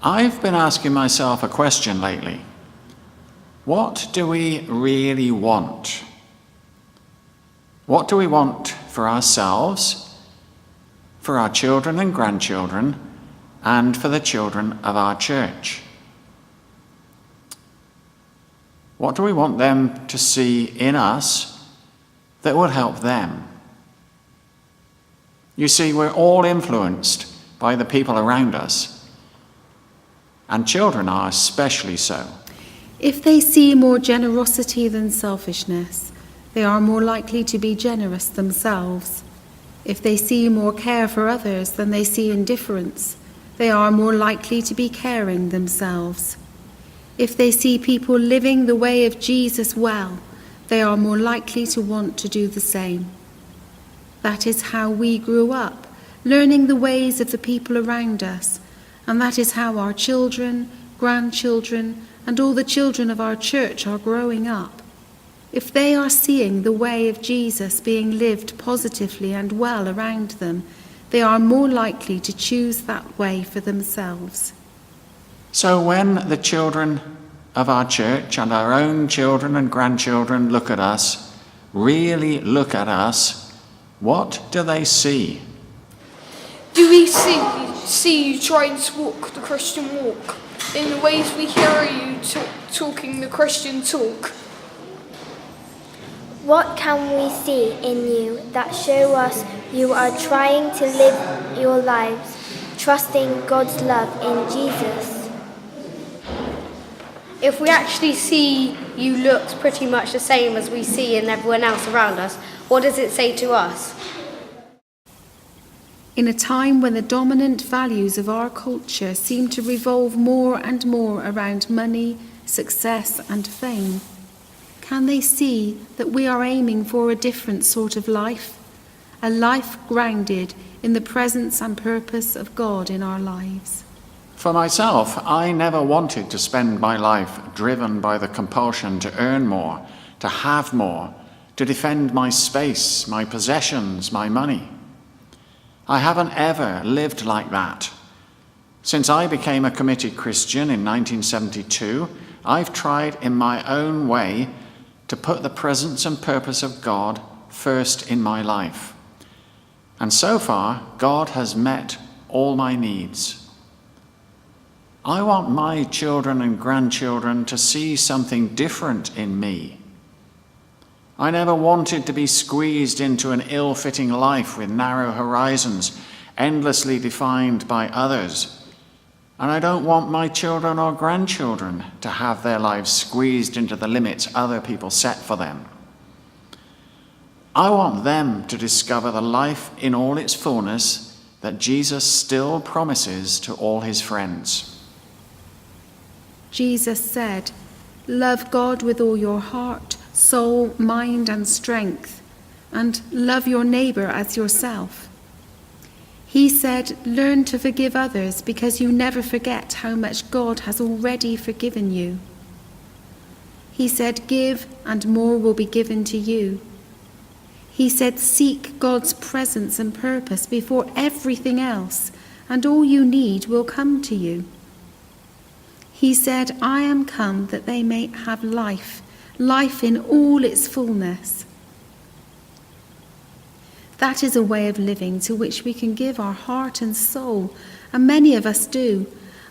I've been asking myself a question lately. What do we really want? What do we want for ourselves, for our children and grandchildren, and for the children of our church? What do we want them to see in us that will help them? You see, we're all influenced by the people around us, and children are especially so. If they see more generosity than selfishness, they are more likely to be generous themselves. If they see more care for others than they see indifference, they are more likely to be caring themselves. If they see people living the way of Jesus well, they are more likely to want to do the same. That is how we grew up, learning the ways of the people around us, and that is how our children, grandchildren, and all the children of our church are growing up. If they are seeing the way of Jesus being lived positively and well around them, they are more likely to choose that way for themselves. So when the children of our church and our own children and grandchildren look at us, really look at us, what do they see? Do we see you trying to walk the Christian walk in the ways we hear you talking the Christian talk? What can we see in you that show us you are trying to live your lives, trusting God's love in Jesus? If we actually see you look pretty much the same as we see in everyone else around us, what does it say to us? In a time when the dominant values of our culture seem to revolve more and more around money, success, and fame, can they see that we are aiming for a different sort of life? A life grounded in the presence and purpose of God in our lives. For myself, I never wanted to spend my life driven by the compulsion to earn more, to have more, to defend my space, my possessions, my money. I haven't ever lived like that. Since I became a committed Christian in 1972, I've tried in my own way to put the presence and purpose of God first in my life. And so far, God has met all my needs. I want my children and grandchildren to see something different in me. I never wanted to be squeezed into an ill-fitting life with narrow horizons, endlessly defined by others. And I don't want my children or grandchildren to have their lives squeezed into the limits other people set for them. I want them to discover the life in all its fullness that Jesus still promises to all his friends. Jesus said, "Love God with all your heart, soul, mind, and strength, and love your neighbor as yourself." He said, "Learn to forgive others because you never forget how much God has already forgiven you." He said, "Give and more will be given to you." He said, "Seek God's presence and purpose before everything else, and all you need will come to you." He said, "I am come that they may have life, life in all its fullness." That is a way of living to which we can give our heart and soul, and many of us do.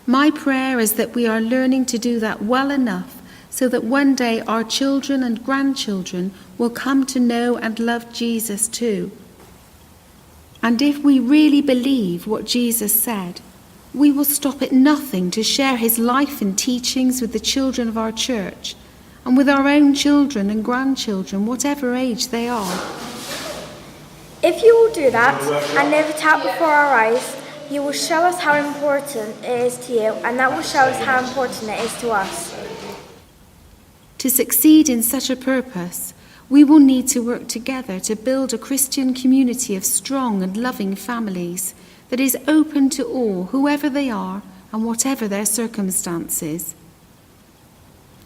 My prayer is that we are learning to do that well enough so that one day our children and grandchildren will come to know and love Jesus too. And if we really believe what Jesus said, we will stop at nothing to share his life and teachings with the children of our church and with our own children and grandchildren, whatever age they are. If you will do that and live it out before our eyes, you will show us how important it is to you, and that will show us how important it is to us. To succeed in such a purpose, we will need to work together to build a Christian community of strong and loving families that is open to all, whoever they are and whatever their circumstances.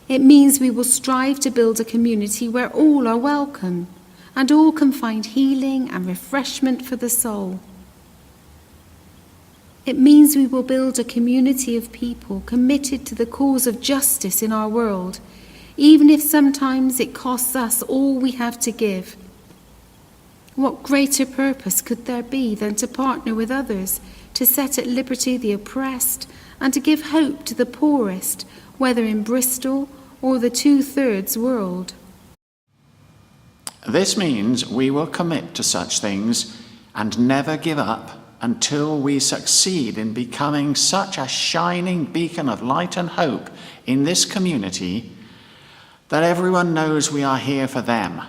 It means we will strive to build a community where all are welcome and all can find healing and refreshment for the soul. It means we will build a community of people committed to the cause of justice in our world, even if sometimes it costs us all we have to give. What greater purpose could there be than to partner with others, to set at liberty the oppressed, and to give hope to the poorest, whether in Bristol or the 2/3 world? This means we will commit to such things and never give up until we succeed in becoming such a shining beacon of light and hope in this community that everyone knows we are here for them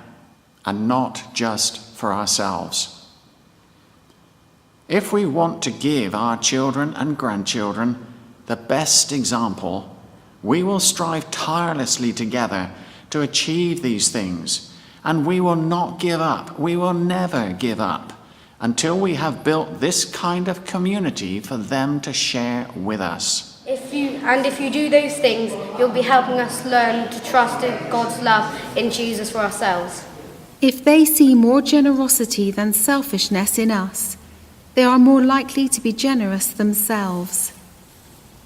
and not just for ourselves. If we want to give our children and grandchildren the best example, we will strive tirelessly together to achieve these things, and we will not give up. We will never give up until we have built this kind of community for them to share with us. If you do those things, you'll be helping us learn to trust in God's love in Jesus for ourselves. If they see more generosity than selfishness in us, they are more likely to be generous themselves.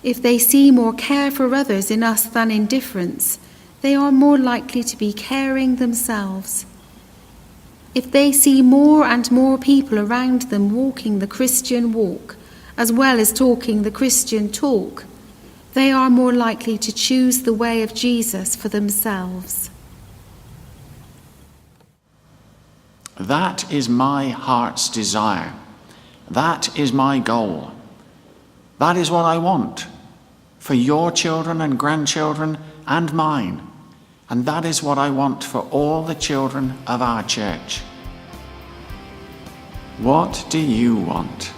If they see more care for others in us than indifference, they are more likely to be caring themselves. If they see more and more people around them walking the Christian walk, as well as talking the Christian talk, they are more likely to choose the way of Jesus for themselves. That is my heart's desire. That is my goal. That is what I want for your children and grandchildren and mine. And that is what I want for all the children of our church. What do you want?